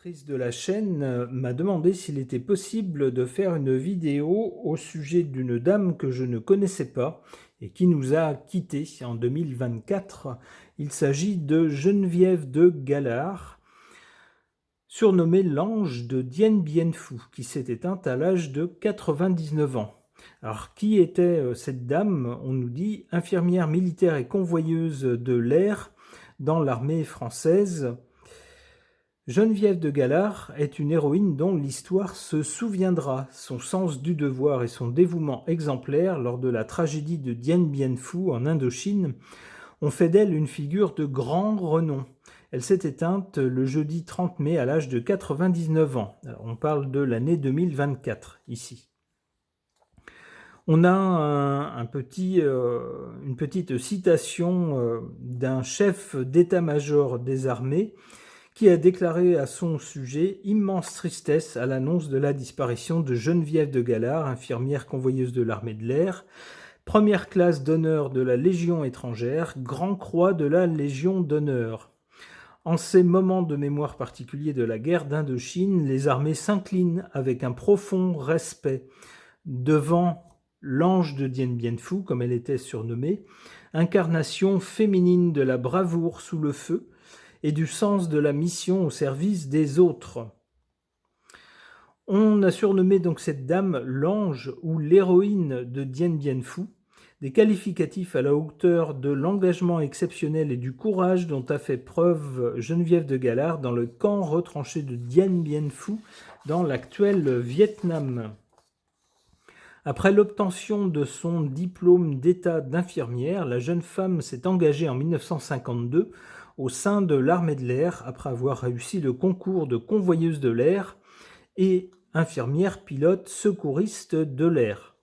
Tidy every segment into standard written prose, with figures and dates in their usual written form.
créatrice de la chaîne m'a demandé s'il était possible de faire une vidéo au sujet d'une dame que je ne connaissais pas et qui nous a quittés en 2024. Il s'agit de Geneviève de Galard, surnommée l'ange de Dien Bien Phu, qui s'est éteinte à l'âge de 99 ans. Alors, qui était cette dame? On nous dit infirmière militaire et convoyeuse de l'air dans l'armée française. Geneviève de Galard est une héroïne dont l'histoire se souviendra. Son sens du devoir et son dévouement exemplaire lors de la tragédie de Dien Bien Phu en Indochine ont fait d'elle une figure de grand renom. Elle s'est éteinte le jeudi 30 mai à l'âge de 99 ans. Alors, on parle de l'année 2024 ici. On a une petite citation d'un chef d'état-major des armées qui a déclaré à son sujet « Immense tristesse à l'annonce de la disparition de Geneviève de Galard, infirmière convoyeuse de l'armée de l'air, première classe d'honneur de la Légion étrangère, grand croix de la Légion d'honneur. En ces moments de mémoire particuliers de la guerre d'Indochine, les armées s'inclinent avec un profond respect devant l'ange de Dien Bien Phu, comme elle était surnommée, incarnation féminine de la bravoure sous le feu, et du sens de la mission au service des autres. » On a surnommé donc cette dame l'ange ou l'héroïne de Dien Bien Phu, des qualificatifs à la hauteur de l'engagement exceptionnel et du courage dont a fait preuve Geneviève de Galard dans le camp retranché de Dien Bien Phu dans l'actuel Vietnam. Après l'obtention de son diplôme d'état d'infirmière, la jeune femme s'est engagée en 1952 au sein de l'armée de l'air après avoir réussi le concours de convoyeuse de l'air et infirmière pilote secouriste de l'air.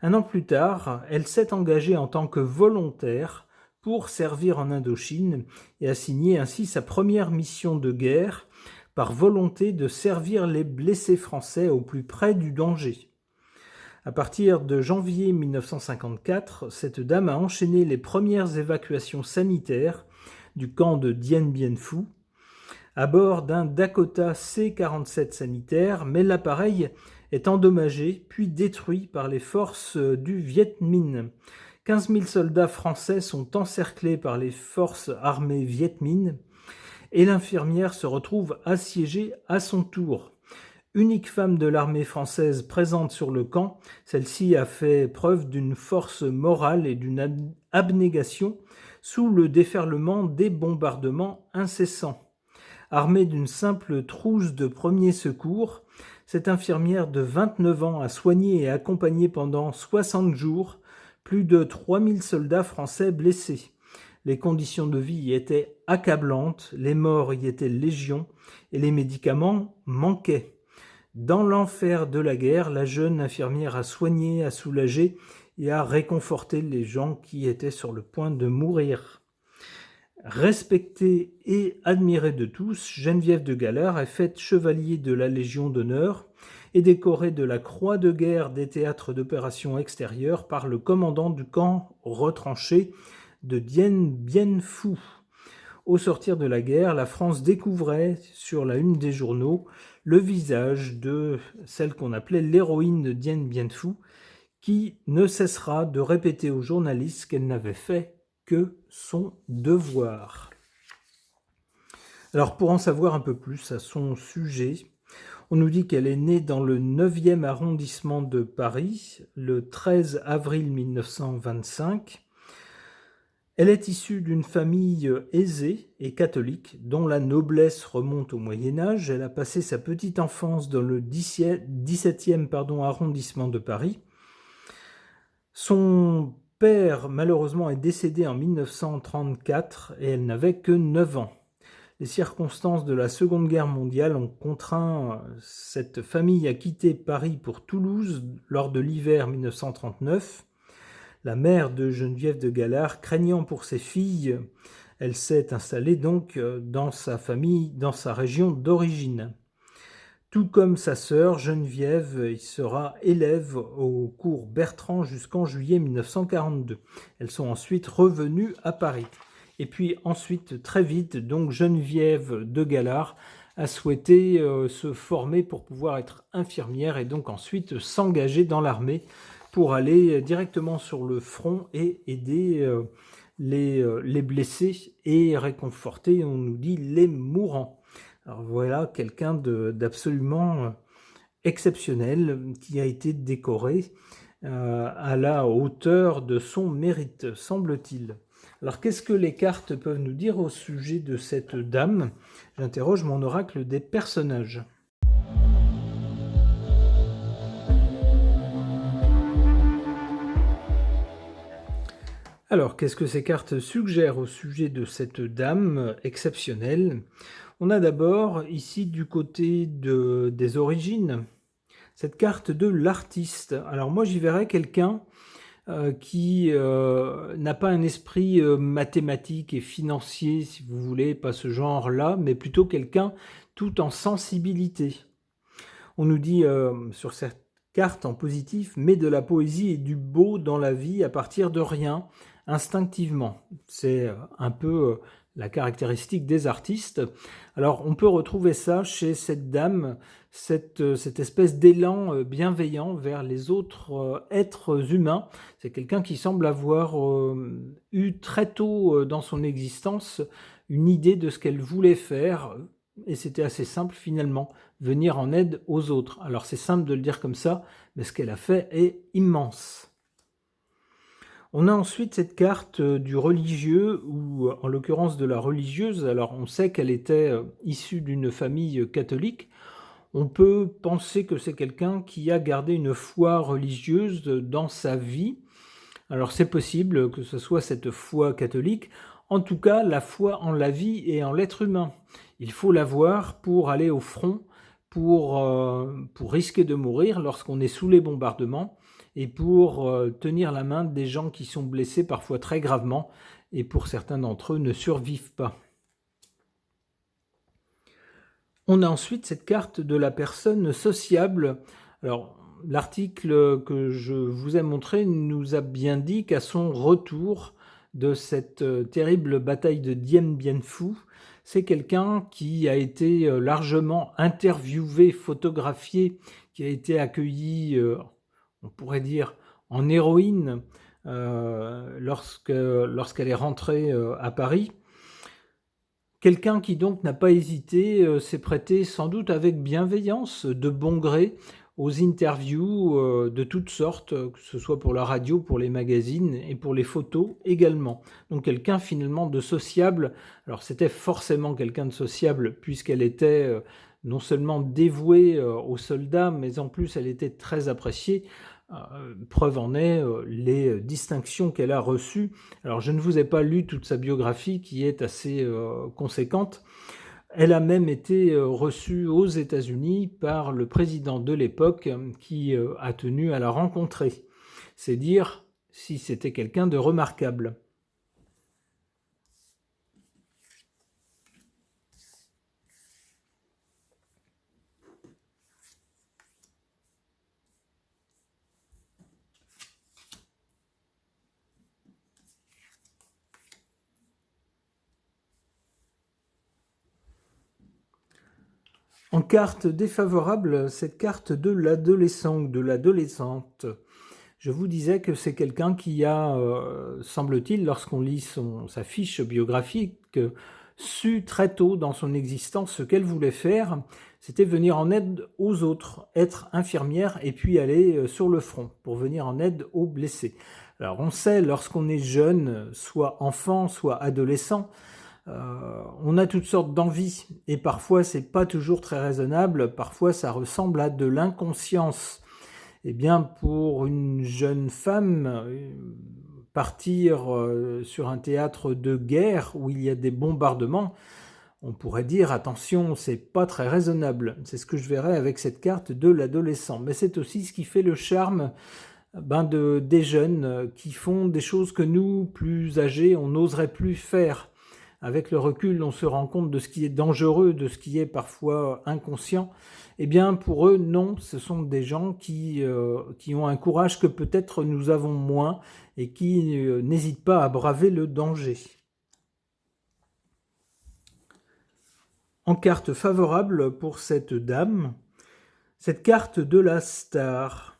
Un an plus tard, elle s'est engagée en tant que volontaire pour servir en Indochine et a signé ainsi sa première mission de guerre par volonté de servir les blessés français au plus près du danger. À partir de janvier 1954, cette dame a enchaîné les premières évacuations sanitaires du camp de Dien Bien Phu à bord d'un Dakota C-47 sanitaire, mais l'appareil est endommagé puis détruit par les forces du Viet Minh. 15 000 soldats français sont encerclés par les forces armées Viet Minh et l'infirmière se retrouve assiégée à son tour. Unique femme de l'armée française présente sur le camp, celle-ci a fait preuve d'une force morale et d'une abnégation sous le déferlement des bombardements incessants. Armée d'une simple trousse de premiers secours, cette infirmière de 29 ans a soigné et accompagné pendant 60 jours plus de 3000 soldats français blessés. Les conditions de vie y étaient accablantes, les morts y étaient légion et les médicaments manquaient. Dans l'enfer de la guerre, la jeune infirmière a soigné, a soulagé et a réconforté les gens qui étaient sur le point de mourir. Respectée et admirée de tous, Geneviève de Galard est faite chevalier de la Légion d'honneur et décorée de la Croix de guerre des théâtres d'opérations extérieures par le commandant du camp retranché de Dien Bien Phu. Au sortir de la guerre, la France découvrait sur la une des journaux le visage de celle qu'on appelait l'héroïne de Dien Bien Phu, qui ne cessera de répéter aux journalistes qu'elle n'avait fait que son devoir. Alors pour en savoir un peu plus à son sujet, on nous dit qu'elle est née dans le 9e arrondissement de Paris le 13 avril 1925. Elle est issue d'une famille aisée et catholique, dont la noblesse remonte au Moyen-Âge. Elle a passé sa petite enfance dans le 17e arrondissement de Paris. Son père, malheureusement, est décédé en 1934 et elle n'avait que 9 ans. Les circonstances de la Seconde Guerre mondiale ont contraint cette famille à quitter Paris pour Toulouse lors de l'hiver 1939. La mère de Geneviève de Galard, craignant pour ses filles, elle s'est installée donc dans sa famille, dans sa région d'origine. Tout comme sa sœur Geneviève, il sera élève au cours Bertrand jusqu'en juillet 1942. Elles sont ensuite revenues à Paris. Et puis ensuite, très vite, donc Geneviève de Galard a souhaité se former pour pouvoir être infirmière et donc ensuite s'engager dans l'armée pour aller directement sur le front et aider les blessés et réconforter, on nous dit, les mourants. Alors voilà quelqu'un d'absolument exceptionnel qui a été décoré à la hauteur de son mérite, semble-t-il. Alors qu'est-ce que les cartes peuvent nous dire au sujet de cette dame? J'interroge mon oracle des personnages. Alors, qu'est-ce que ces cartes suggèrent au sujet de cette dame exceptionnelle? On a d'abord ici du côté des origines, cette carte de l'artiste. Alors moi j'y verrais quelqu'un qui n'a pas un esprit mathématique et financier, si vous voulez, pas ce genre-là, mais plutôt quelqu'un tout en sensibilité. On nous dit sur cette carte en positif, mets de la poésie et du beau dans la vie à partir de rien, instinctivement. C'est un peu la caractéristique des artistes. Alors on peut retrouver ça chez cette dame, cette espèce d'élan bienveillant vers les autres êtres humains. C'est quelqu'un qui semble avoir eu très tôt dans son existence une idée de ce qu'elle voulait faire, et c'était assez simple finalement, venir en aide aux autres. Alors c'est simple de le dire comme ça, mais ce qu'elle a fait est immense. On a ensuite cette carte du religieux, ou en l'occurrence de la religieuse. Alors on sait qu'elle était issue d'une famille catholique. On peut penser que c'est quelqu'un qui a gardé une foi religieuse dans sa vie. Alors c'est possible que ce soit cette foi catholique, en tout cas la foi en la vie et en l'être humain. Il faut l'avoir pour aller au front, pour risquer de mourir lorsqu'on est sous les bombardements, et pour tenir la main des gens qui sont blessés parfois très gravement, et pour certains d'entre eux ne survivent pas. On a ensuite cette carte de la personne sociable. Alors, l'article que je vous ai montré nous a bien dit qu'à son retour de cette terrible bataille de Dien Bien Phu, c'est quelqu'un qui a été largement interviewé, photographié, qui a été accueilli, on pourrait dire, en héroïne lorsqu'elle est rentrée à Paris. Quelqu'un qui donc n'a pas hésité, s'est prêté sans doute avec bienveillance, de bon gré, aux interviews de toutes sortes, que ce soit pour la radio, pour les magazines et pour les photos également. Donc quelqu'un finalement de sociable. Alors c'était forcément quelqu'un de sociable puisqu'elle était non seulement dévouée aux soldats, mais en plus elle était très appréciée. Preuve en est les distinctions qu'elle a reçues. Alors je ne vous ai pas lu toute sa biographie qui est assez conséquente. Elle a même été reçue aux États-Unis par le président de l'époque qui a tenu à la rencontrer. C'est dire si c'était quelqu'un de remarquable. En carte défavorable, cette carte de l'adolescent ou de l'adolescente. Je vous disais que c'est quelqu'un qui a, semble-t-il, lorsqu'on lit sa fiche biographique, su très tôt dans son existence ce qu'elle voulait faire, c'était venir en aide aux autres, être infirmière et puis aller sur le front pour venir en aide aux blessés. Alors on sait, lorsqu'on est jeune, soit enfant, soit adolescent, on a toutes sortes d'envies et parfois c'est pas toujours très raisonnable, parfois ça ressemble à de l'inconscience. Eh bien pour une jeune femme, partir sur un théâtre de guerre où il y a des bombardements, on pourrait dire attention, c'est pas très raisonnable. C'est ce que je verrais avec cette carte de l'adolescent. Mais c'est aussi ce qui fait le charme des jeunes qui font des choses que nous, plus âgés, on n'oserait plus faire. Avec le recul, on se rend compte de ce qui est dangereux, de ce qui est parfois inconscient. Eh bien, pour eux, non, ce sont des gens qui ont un courage que peut-être nous avons moins et qui n'hésitent pas à braver le danger. En carte favorable pour cette dame, cette carte de la star.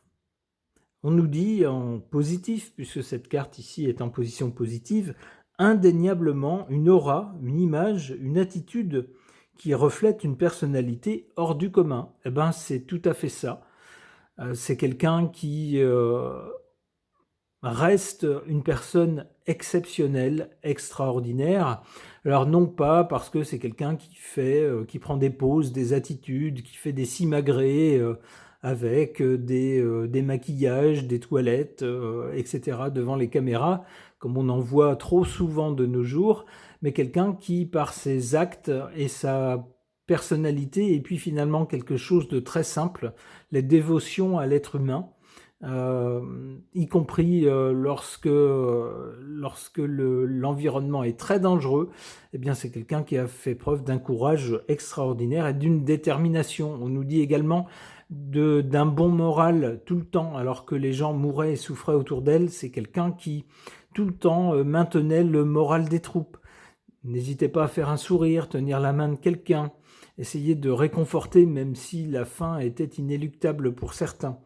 On nous dit en positif, puisque cette carte ici est en position positive, indéniablement une aura, une image, une attitude qui reflète une personnalité hors du commun. Eh ben, c'est tout à fait ça. C'est quelqu'un qui reste une personne exceptionnelle, extraordinaire. Alors non pas parce que c'est quelqu'un qui prend des poses, des attitudes, qui fait des simagrées avec des maquillages, des toilettes, etc. devant les caméras, comme on en voit trop souvent de nos jours, mais quelqu'un qui, par ses actes et sa personnalité, et puis finalement quelque chose de très simple, les dévotions à l'être humain, y compris lorsque l'environnement est très dangereux, eh bien c'est quelqu'un qui a fait preuve d'un courage extraordinaire et d'une détermination. On nous dit également d'un bon moral tout le temps, alors que les gens mouraient et souffraient autour d'elle. C'est quelqu'un qui tout le temps maintenait le moral des troupes. N'hésitez pas à faire un sourire, tenir la main de quelqu'un, essayer de réconforter même si la fin était inéluctable pour certains.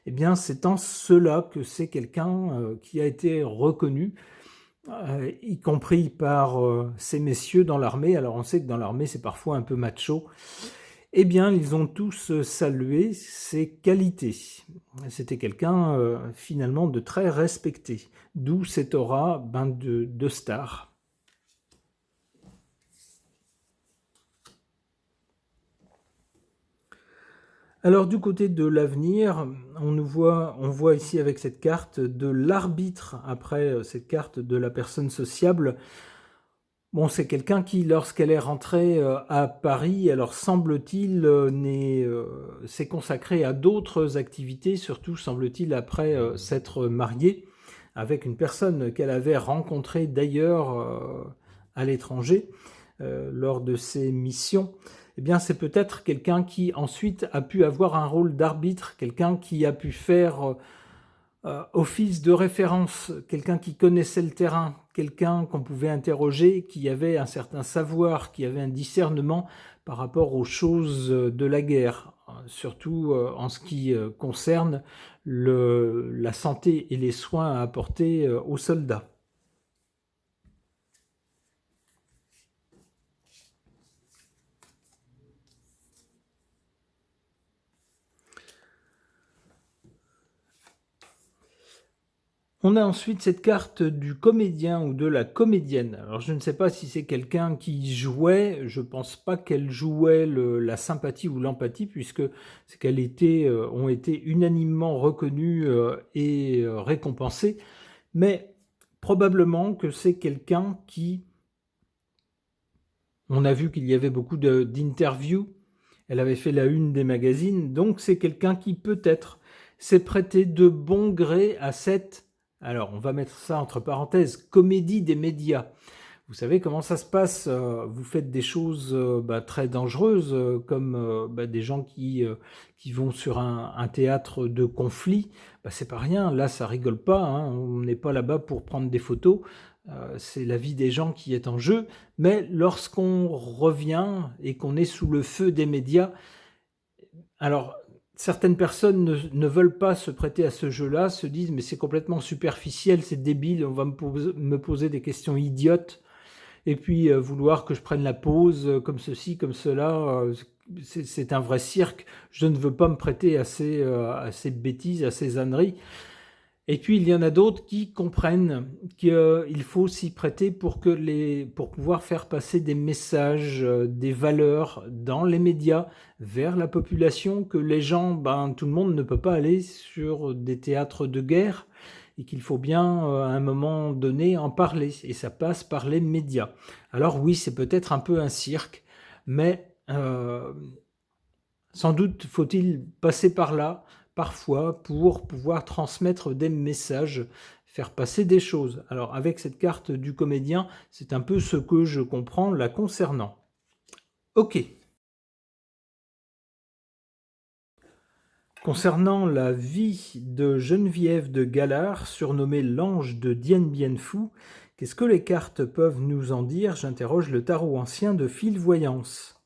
Eh bien, c'est en cela que c'est quelqu'un qui a été reconnu, y compris par ces messieurs dans l'armée. Alors, on sait que dans l'armée, c'est parfois un peu macho. Eh bien, ils ont tous salué ses qualités. C'était quelqu'un, finalement, de très respecté. D'où cette aura de star. Alors du côté de l'avenir, on voit ici avec cette carte de l'arbitre après cette carte de la personne sociable. Bon, c'est quelqu'un qui, lorsqu'elle est rentrée à Paris, alors semble-t-il, s'est consacrée à d'autres activités, surtout semble-t-il après s'être mariée avec une personne qu'elle avait rencontrée d'ailleurs à l'étranger lors de ses missions. Eh bien, c'est peut-être quelqu'un qui ensuite a pu avoir un rôle d'arbitre, quelqu'un qui a pu faire office de référence, quelqu'un qui connaissait le terrain, quelqu'un qu'on pouvait interroger, qui avait un certain savoir, qui avait un discernement par rapport aux choses de la guerre, surtout en ce qui concerne la santé et les soins à apporter aux soldats. On a ensuite cette carte du comédien ou de la comédienne. Alors je ne sais pas si c'est quelqu'un qui jouait, je pense pas qu'elle jouait la sympathie ou l'empathie, puisque c'est qu'elles ont été unanimement reconnues et récompensées, mais probablement que c'est quelqu'un qui... On a vu qu'il y avait beaucoup d'interviews, elle avait fait la une des magazines, donc c'est quelqu'un qui peut-être s'est prêté de bon gré à cette... Alors, on va mettre ça entre parenthèses, comédie des médias. Vous savez comment ça se passe, vous faites des choses très dangereuses, comme des gens qui vont sur un théâtre de conflit. C'est pas rien, là ça rigole pas, hein, on n'est pas là-bas pour prendre des photos, c'est la vie des gens qui est en jeu. Mais lorsqu'on revient et qu'on est sous le feu des médias, alors certaines personnes ne veulent pas se prêter à ce jeu-là, se disent mais c'est complètement superficiel, c'est débile, on va me poser des questions idiotes, et puis vouloir que je prenne la pause comme ceci, comme cela, c'est un vrai cirque. Je ne veux pas me prêter à ces bêtises, à ces âneries. Et puis il y en a d'autres qui comprennent qu'il faut s'y prêter pour pouvoir faire passer des messages, des valeurs dans les médias vers la population, que les gens, tout le monde ne peut pas aller sur des théâtres de guerre, et qu'il faut bien à un moment donné en parler, et ça passe par les médias. Alors oui, c'est peut-être un peu un cirque, mais sans doute faut-il passer par là parfois pour pouvoir transmettre des messages, faire passer des choses. Alors avec cette carte du comédien, c'est un peu ce que je comprends la concernant. Ok. Concernant la vie de Geneviève de Galard, surnommée l'ange de Dien Bien Phu, qu'est-ce que les cartes peuvent nous en dire? J'interroge le tarot ancien de Fil Voyance.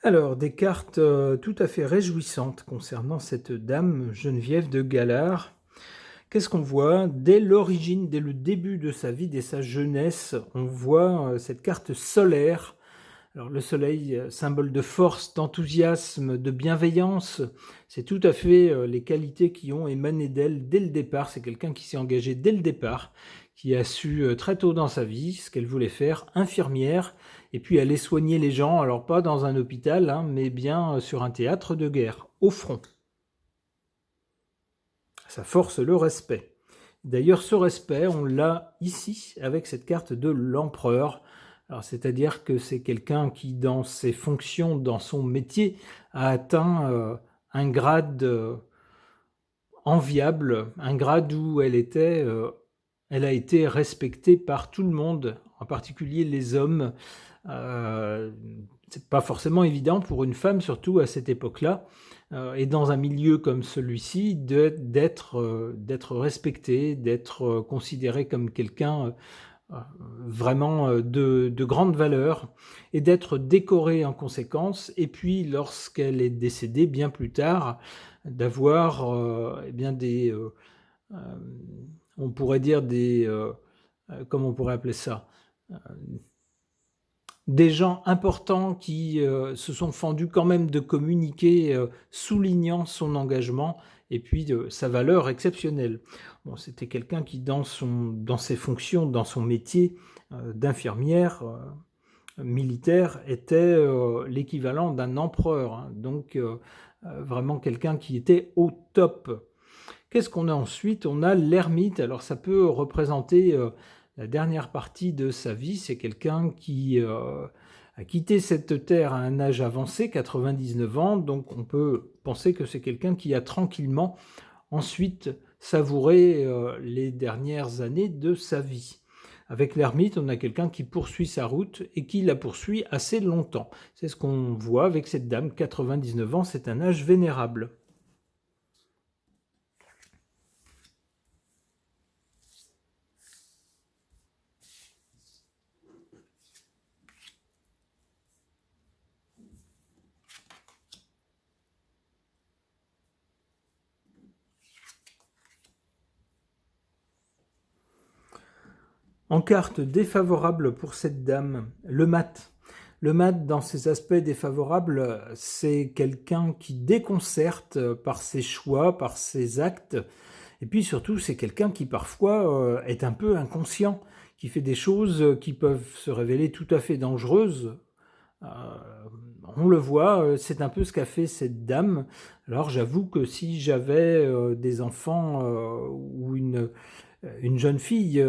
Alors, des cartes tout à fait réjouissantes concernant cette dame Geneviève de Galard. Qu'est-ce qu'on voit? Dès l'origine, dès le début de sa vie, dès sa jeunesse, on voit cette carte solaire. Alors le soleil, symbole de force, d'enthousiasme, de bienveillance, c'est tout à fait les qualités qui ont émané d'elle dès le départ. C'est quelqu'un qui s'est engagé dès le départ, qui a su très tôt dans sa vie ce qu'elle voulait faire, infirmière, et puis aller soigner les gens, alors pas dans un hôpital, hein, mais bien sur un théâtre de guerre, au front. Ça force le respect. D'ailleurs, ce respect, on l'a ici avec cette carte de l'empereur. Alors, c'est-à-dire que c'est quelqu'un qui, dans ses fonctions, dans son métier, a atteint un grade enviable, un grade où elle a été respectée par tout le monde, en particulier les hommes. C'est pas forcément évident pour une femme, surtout à cette époque-là, et dans un milieu comme celui-ci, d'être respectée, d'être considérée comme quelqu'un vraiment de grande valeur, et d'être décorée en conséquence. Et puis, lorsqu'elle est décédée, bien plus tard, d'avoir eh bien euh, on pourrait dire comment on pourrait appeler ça, des gens importants qui se sont fendus quand même de communiquer, soulignant son engagement et puis sa valeur exceptionnelle. Bon, c'était quelqu'un qui, dans ses fonctions, dans son métier d'infirmière militaire, était l'équivalent d'un empereur, hein. Donc vraiment quelqu'un qui était au top. Qu'est-ce qu'on a ensuite? On a l'ermite. Alors ça peut représenter la dernière partie de sa vie. C'est quelqu'un qui a quitté cette terre à un âge avancé, 99 ans. Donc on peut penser que c'est quelqu'un qui a tranquillement ensuite savouré les dernières années de sa vie. Avec l'ermite, on a quelqu'un qui poursuit sa route et qui la poursuit assez longtemps. C'est ce qu'on voit avec cette dame, 99 ans, c'est un âge vénérable. En carte défavorable pour cette dame, le mat. Le mat, dans ses aspects défavorables, c'est quelqu'un qui déconcerte par ses choix, par ses actes. Et puis surtout, c'est quelqu'un qui parfois est un peu inconscient, qui fait des choses qui peuvent se révéler tout à fait dangereuses. Euh, on le voit, c'est un peu ce qu'a fait cette dame. Alors j'avoue que si j'avais des enfants ou une jeune fille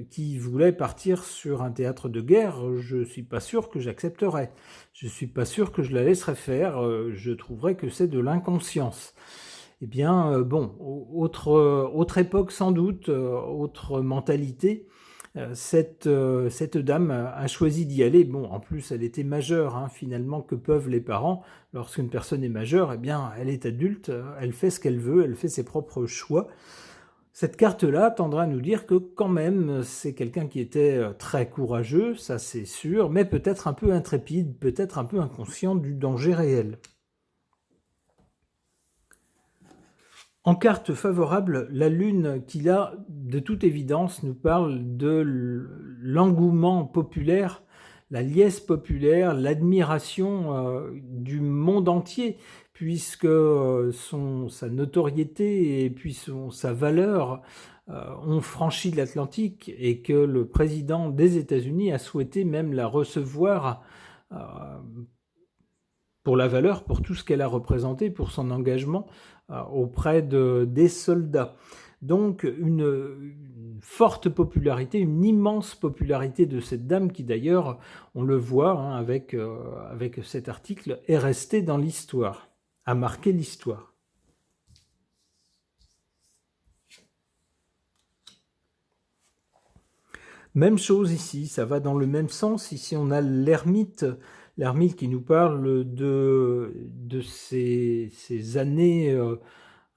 qui voulait partir sur un théâtre de guerre, je ne suis pas sûr que j'accepterais. Je ne suis pas sûr que je la laisserais faire. Je trouverais que c'est de l'inconscience. Eh bien, bon, autre époque sans doute, autre mentalité. Cette dame a choisi d'y aller. Bon, en plus, elle était majeure, hein, finalement, que peuvent les parents. Lorsqu'une personne est majeure, eh bien, elle est adulte, elle fait ce qu'elle veut, elle fait ses propres choix. Cette carte-là tendra à nous dire que quand même, c'est quelqu'un qui était très courageux, ça c'est sûr, mais peut-être un peu intrépide, peut-être un peu inconscient du danger réel. En carte favorable, la Lune, qui là, de toute évidence, nous parle de l'engouement populaire, la liesse populaire, l'admiration du monde entier, puisque sa notoriété et puis sa valeur ont franchi l'Atlantique et que le président des États-Unis a souhaité même la recevoir euh, pour la valeur, pour tout ce qu'elle a représenté, pour son engagement auprès des soldats. Donc une forte popularité, une immense popularité de cette dame qui d'ailleurs, on le voit hein, avec cet article, est restée dans l'histoire, a marqué l'histoire. Même chose ici, ça va dans le même sens. Ici, on a l'ermite qui nous parle de ces années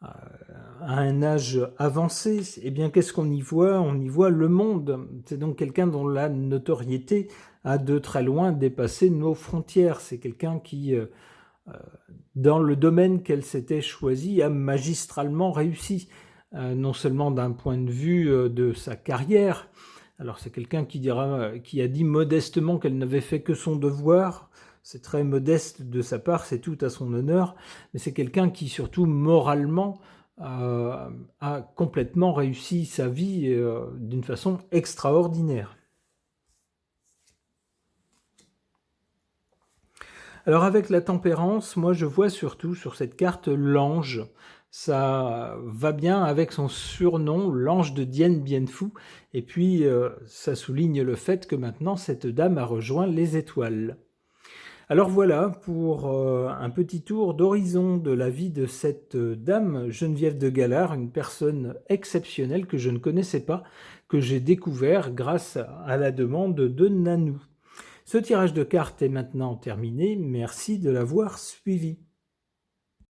à un âge avancé. Eh bien, qu'est-ce qu'on y voit? On y voit le monde. C'est donc quelqu'un dont la notoriété a de très loin dépassé nos frontières. C'est quelqu'un qui, dans le domaine qu'elle s'était choisi, a magistralement réussi, non seulement d'un point de vue de sa carrière. Alors c'est quelqu'un qui a dit modestement qu'elle n'avait fait que son devoir. C'est très modeste de sa part, c'est tout à son honneur, mais c'est quelqu'un qui, surtout moralement, a complètement réussi sa vie d'une façon extraordinaire. Alors avec la tempérance, moi je vois surtout sur cette carte l'ange. Ça va bien avec son surnom, l'ange de Dien Bien Phu. Et puis ça souligne le fait que maintenant cette dame a rejoint les étoiles. Alors voilà pour un petit tour d'horizon de la vie de cette dame Geneviève de Galard, une personne exceptionnelle que je ne connaissais pas, que j'ai découvert grâce à la demande de Nanou. Ce tirage de cartes est maintenant terminé. Merci de l'avoir suivi.